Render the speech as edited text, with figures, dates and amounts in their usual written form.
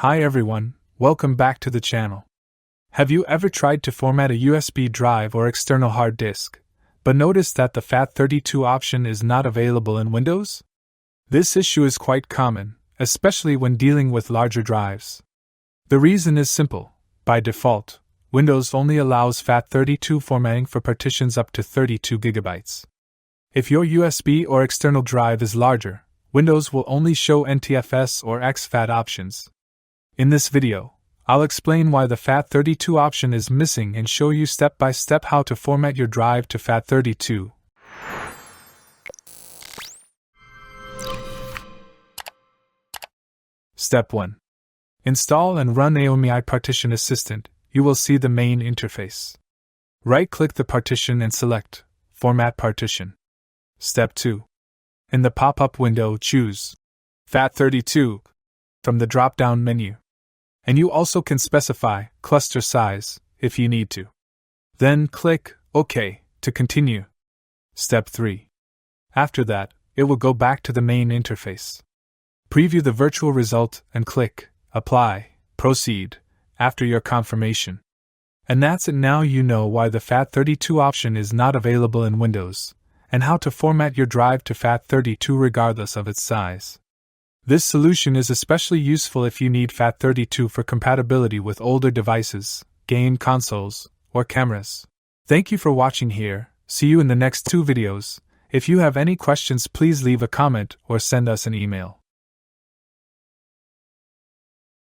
Hi everyone, welcome back to the channel. Have you ever tried to format a USB drive or external hard disk, but noticed that the FAT32 option is not available in Windows? This issue is quite common, especially when dealing with larger drives. The reason is simple. By default, Windows only allows FAT32 formatting for partitions up to 32 GB. If your USB or external drive is larger, Windows will only show NTFS or exFAT options. In this video, I'll explain why the FAT32 option is missing and show you step-by-step how to format your drive to FAT32. Step 1. Install and run AOMEI Partition Assistant. You will see the main interface. Right-click the partition and select Format Partition. Step 2. In the pop-up window, choose FAT32 from the drop-down menu. And you also can specify cluster size if you need to. Then click OK to continue. Step 3. After that, it will go back to the main interface. Preview the virtual result and click Apply, Proceed after your confirmation. And that's it. Now you know why the FAT32 option is not available in Windows, and how to format your drive to FAT32 regardless of its size. This solution is especially useful if you need FAT32 for compatibility with older devices, game consoles, or cameras. Thank you for watching here. See you in the next 2 videos. If you have any questions, please leave a comment or send us an email.